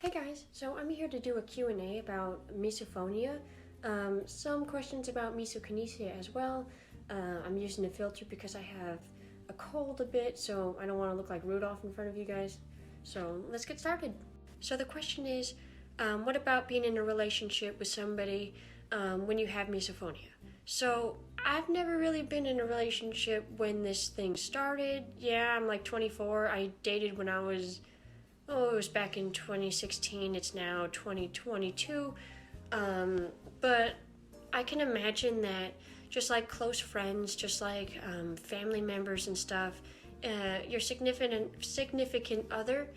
Hey guys, so I'm here to do a Q&A about misophonia, some questions about misokinesia as well. I'm using a filter because I have a cold a bit, so I don't want to look like Rudolph in front of you guys. So let's get started. So the question is, what about being in a relationship with somebody when you have misophonia? So I've never really been in a relationship when this thing started. Yeah, I'm like 24. I dated when I was it was back in 2016. It's now 2022. But I can imagine that just like close friends, just like family members and stuff, your significant other,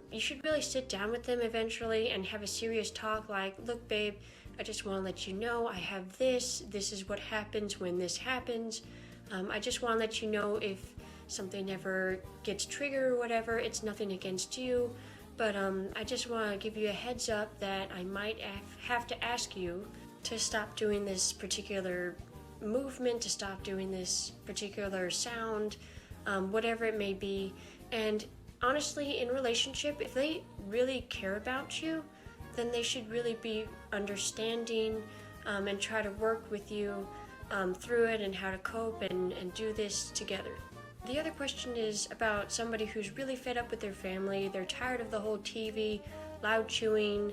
you should really sit down with them eventually and have a serious talk like, look, babe, I just want to let you know I have this. This is what happens when this happens. I just want to let you know if something ever gets triggered or whatever, it's nothing against you, but I just want to give you a heads up that I might have to ask you to stop doing this particular movement, to stop doing this particular sound, whatever it may be. And honestly, in relationship, if they really care about you, then they should really be understanding and try to work with you through it and how to cope and do this together. The other question is about somebody who's really fed up with their family. They're tired of the whole TV, loud chewing,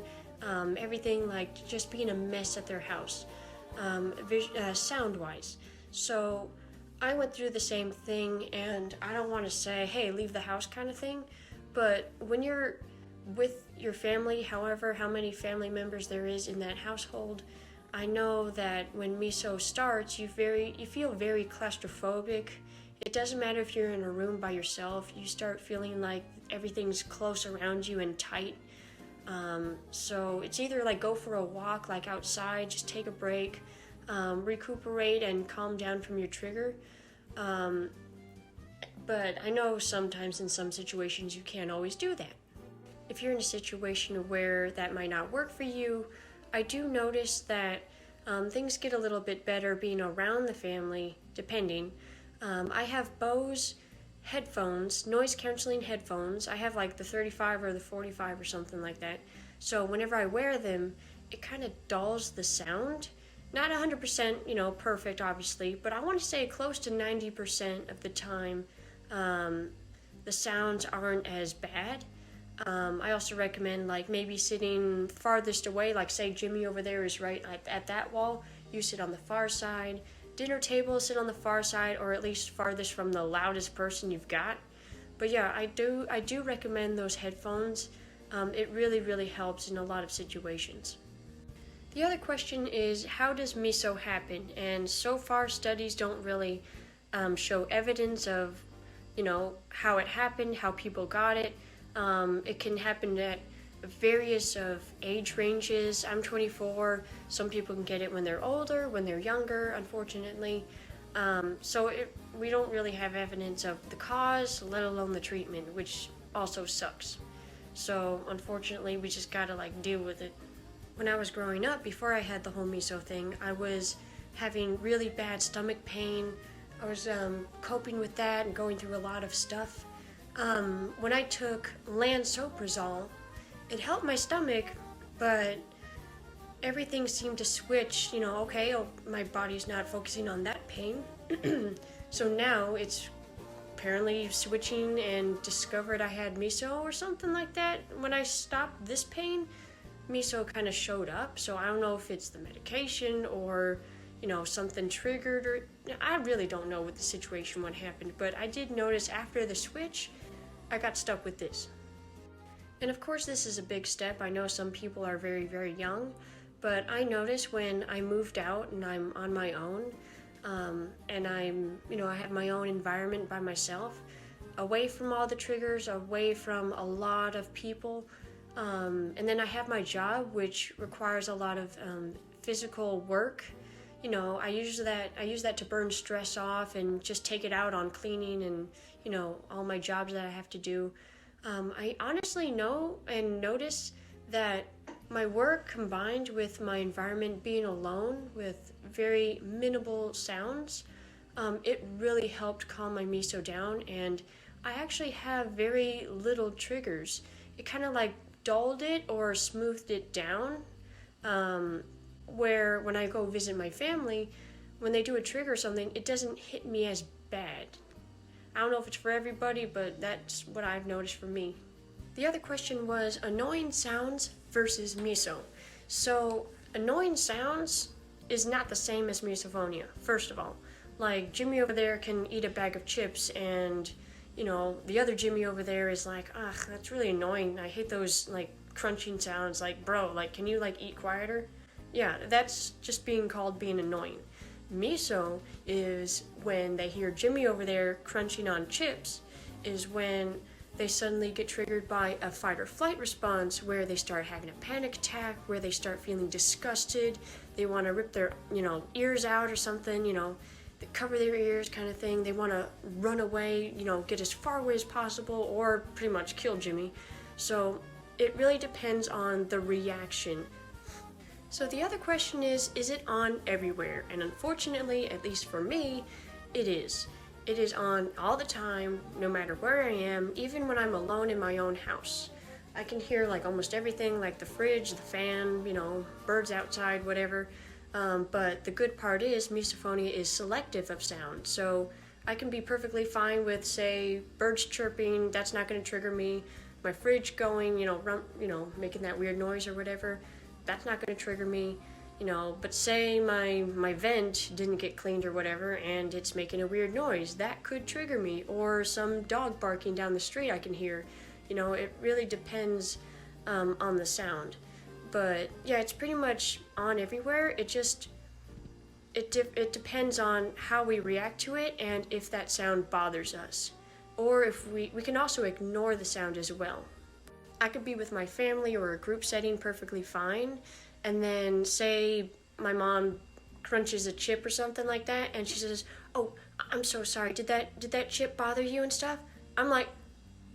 everything, like just being a mess at their house, sound-wise. So I went through the same thing, and I don't want to say, hey, leave the house kind of thing, but when you're with your family, however, how many family members there is in that household, I know that when miso starts, you feel very claustrophobic. It doesn't matter if you're in a room by yourself, you start feeling like everything's close around you and tight. So it's either like go for a walk, like outside, just take a break, recuperate and calm down from your trigger. But I know sometimes in some situations you can't always do that. If you're in a situation where that might not work for you, I do notice that things get a little bit better being around the family, depending. I have Bose headphones, noise canceling headphones. I have like the 35 or the 45 or something like that. So whenever I wear them, it kind of dulls the sound. Not 100%, perfect, obviously, but I want to say close to 90% of the time, the sounds aren't as bad. I also recommend like maybe sitting farthest away, like say Jimmy over there is right at that wall. You sit on the far side. Dinner table, sit on the far side, or at least farthest from the loudest person you've got. But yeah, I do recommend those headphones. It really helps in a lot of situations. The other question is, how does miso happen? And so far, studies don't really show evidence of, how it happened, how people got it. It can happen at various of age ranges. I'm 24. Some people can get it when they're older, when they're younger, unfortunately. We don't really have evidence of the cause, let alone the treatment, which also sucks. So unfortunately, we just gotta deal with it. When I was growing up, before I had the whole miso thing, I was having really bad stomach pain. I was coping with that and going through a lot of stuff. When I took lansoprazole, it helped my stomach, but everything seemed to switch, my body's not focusing on that pain. So now it's apparently switching and discovered I had miso or something like that. When I stopped this pain, miso kind of showed up. So I don't know if it's the medication or, something triggered, or I really don't know what the situation, what happened. But I did notice after the switch, I got stuck with this. And of course this is a big step. I know some people are very young, but I notice when I moved out and I'm on my own, and I have my own environment by myself, away from all the triggers, away from a lot of people, and then I have my job, which requires a lot of physical work. I use that to burn stress off and just take it out on cleaning and, all my jobs that I have to do. I honestly know and notice that my work combined with my environment being alone with very minimal sounds, it really helped calm my miso down, and I actually have very little triggers. It kind of dulled it or smoothed it down, where when I go visit my family, when they do a trigger or something, it doesn't hit me as bad. I don't know if it's for everybody, but that's what I've noticed for me. The other question was annoying sounds versus miso. So annoying sounds is not the same as misophonia, first of all. Like Jimmy over there can eat a bag of chips and, you know, the other Jimmy over there is like, ugh, that's really annoying. I hate those like crunching sounds. Like, bro, like, can you like eat quieter? Yeah, that's just being called being annoying. Miso is when they hear Jimmy over there crunching on chips, is when they suddenly get triggered by a fight or flight response where they start having a panic attack, where they start feeling disgusted, they want to rip their, ears out or something, they cover their ears kind of thing. They want to run away, get as far away as possible or pretty much kill Jimmy. So it really depends on the reaction. So the other question is it on everywhere? And unfortunately, at least for me, it is. It is on all the time, no matter where I am, even when I'm alone in my own house. I can hear like almost everything, like the fridge, the fan, birds outside, whatever. But the good part is misophonia is selective of sound. So I can be perfectly fine with, say, birds chirping, that's not going to trigger me. My fridge going, making that weird noise or whatever, that's not going to trigger me. But say my vent didn't get cleaned or whatever and it's making a weird noise, that could trigger me. Or some dog barking down the street I can hear. It really depends on the sound. But yeah, it's pretty much on everywhere. It depends on how we react to it and if that sound bothers us. Or if we can also ignore the sound as well. I could be with my family or a group setting perfectly fine, and then say my mom crunches a chip or something like that and she says, "Oh, I'm so sorry, did that chip bother you and stuff?" I'm like,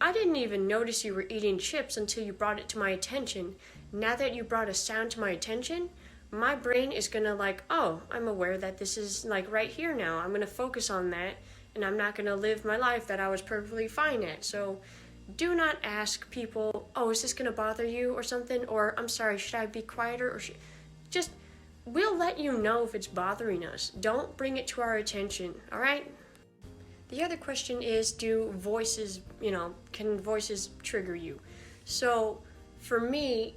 I didn't even notice you were eating chips until you brought it to my attention. Now that you brought a sound to my attention, my brain is gonna like, oh, I'm aware that this is like right here now. I'm gonna focus on that and I'm not gonna live my life that I was perfectly fine at. So do not ask people, oh, is this gonna bother you or something? Or I'm sorry, should I be quieter? Or just, we'll let you know if it's bothering us. Don't bring it to our attention, all right? The other question is, do voices, can voices trigger you? So for me,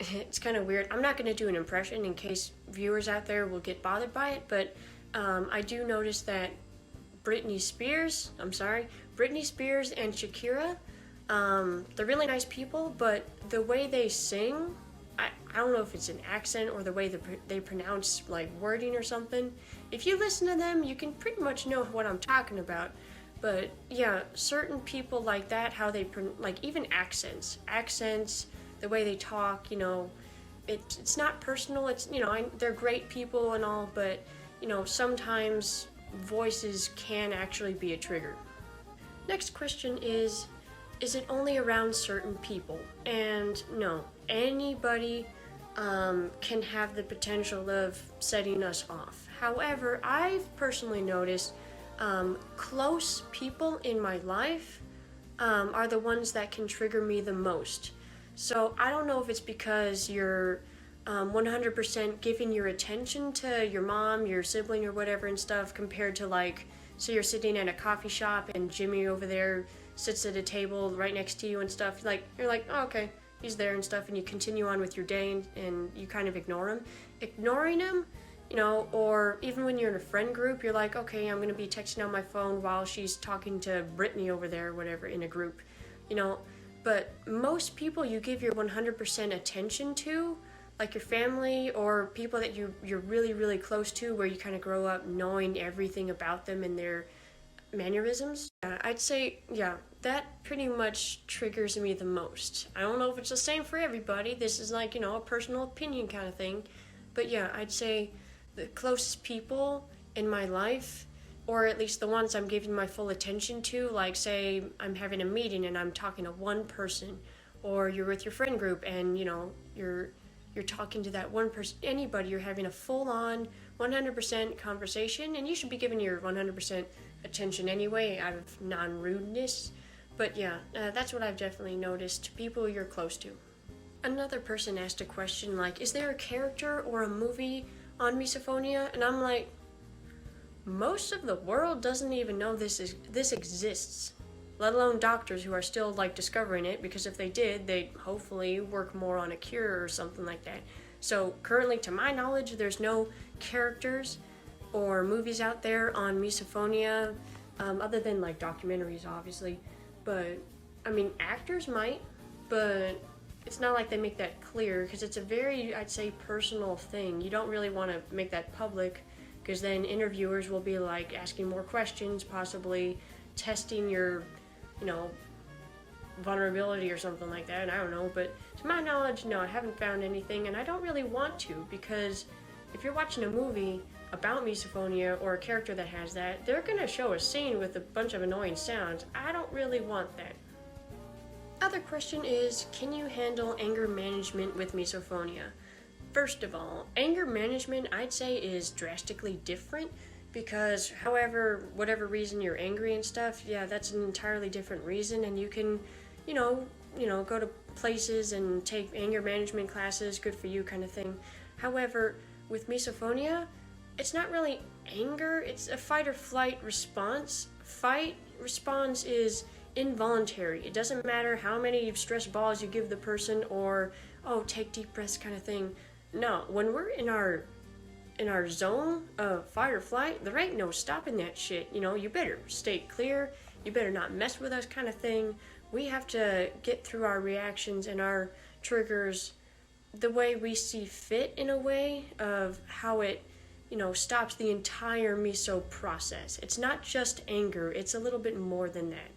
it's kind of weird. I'm not going to do an impression in case viewers out there will get bothered by it, but I do notice that Britney Spears and Shakira, they're really nice people, but the way they sing, I don't know if it's an accent or the way they pronounce like wording or something. If you listen to them, you can pretty much know what I'm talking about. But yeah, certain people like that, how they, like even accents, the way they talk, it's not personal. It's, they're great people and all, but, sometimes voices can actually be a trigger. Next question is it only around certain people? And no, anybody can have the potential of setting us off. However, I've personally noticed close people in my life are the ones that can trigger me the most. So I don't know if it's because you're 100% giving your attention to your mom, your sibling or whatever and stuff, compared to like, so you're sitting at a coffee shop and Jimmy over there sits at a table right next to you and stuff. Like, you're like, oh, okay, he's there and stuff, and you continue on with your day and you kind of ignore him. Ignoring him, or even when you're in a friend group, you're like, okay, I'm gonna be texting on my phone while she's talking to Brittany over there or whatever in a group, But most people you give your 100% attention to, like your family or people that you're really, really close to, where you kind of grow up knowing everything about them and their mannerisms. I'd say, yeah, that pretty much triggers me the most. I don't know if it's the same for everybody. This is like, a personal opinion kind of thing. But yeah, I'd say the closest people in my life, or at least the ones I'm giving my full attention to, like say I'm having a meeting and I'm talking to one person, or you're with your friend group and you're talking to that one person, anybody, you're having a full-on 100% conversation, and you should be giving your 100% attention anyway out of non-rudeness. But yeah, that's what I've definitely noticed, people you're close to. Another person asked a question like, is there a character or a movie on misophonia? And I'm like, most of the world doesn't even know this exists, let alone doctors who are still like discovering it, because if they did, they'd hopefully work more on a cure or something like that. So currently, to my knowledge, there's no characters or movies out there on misophonia, other than like documentaries, obviously. But I mean, actors might, but it's not like they make that clear, because it's a very, I'd say, personal thing. You don't really want to make that public, because then interviewers will be like asking more questions, possibly testing your, you know, vulnerability or something like that. I don't know, but to my knowledge, no, I haven't found anything, and I don't really want to, because if you're watching a movie about misophonia or a character that has that, they're gonna show a scene with a bunch of annoying sounds. I don't really want that. Other question is, can you handle anger management with misophonia? First of all, anger management, I'd say, is drastically different, because whatever reason you're angry and stuff, yeah, that's an entirely different reason, and you can, you know, go to places and take anger management classes, good for you kind of thing. However, with misophonia, it's not really anger, it's a fight or flight response. Fight response is involuntary. It doesn't matter how many stress balls you give the person or, oh, take deep breaths kind of thing. No, when we're in our zone of fight or flight, there ain't no stopping that shit. You know, you better stay clear, you better not mess with us kind of thing. We have to get through our reactions and our triggers the way we see fit, in a way of how it, you know, stops the entire miso process. It's not just anger, it's a little bit more than that.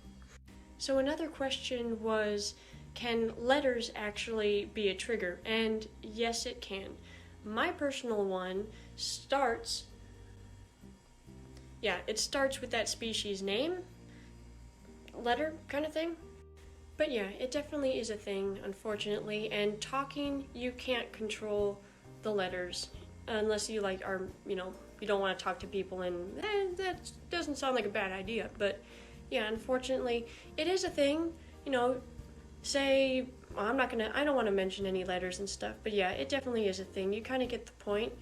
So another question was, can letters actually be a trigger? And yes, it can. My personal one starts with that species name, letter kind of thing. But yeah, it definitely is a thing, unfortunately. And talking, you can't control the letters unless you you don't want to talk to people, and that doesn't sound like a bad idea. But yeah, unfortunately, it is a thing. You know, say, well, I don't want to mention any letters and stuff, but yeah, it definitely is a thing. You kind of get the point.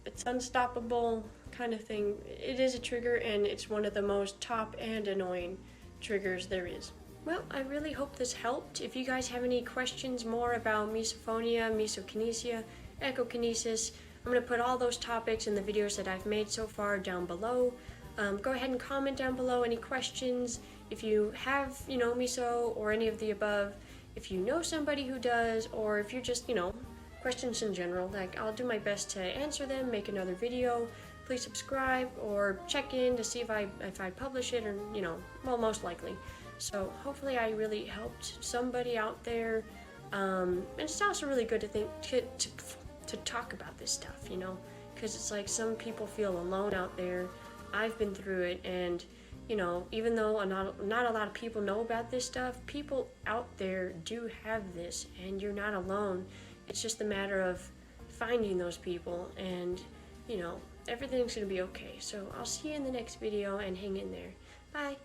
It's unstoppable kind of thing. It is a trigger, and it's one of the most top and annoying triggers there is. Well, I really hope this helped. If you guys have any questions more about misophonia, misokinesia, echokinesis, I'm going to put all those topics in the videos that I've made so far down below. Go ahead and comment down below any questions. If you have, miso or any of the above, if you know somebody who does, or if you're just, questions in general, like, I'll do my best to answer them, make another video. Please subscribe or check in to see if I publish it, or, well, most likely. So hopefully I really helped somebody out there. And it's also really good to think to talk about this stuff, because it's like some people feel alone out there. I've been through it, and even though not a lot of people know about this stuff, people out there do have this, and you're not alone. It's just a matter of finding those people, and everything's gonna be okay. So I'll see you in the next video, and hang in there. Bye.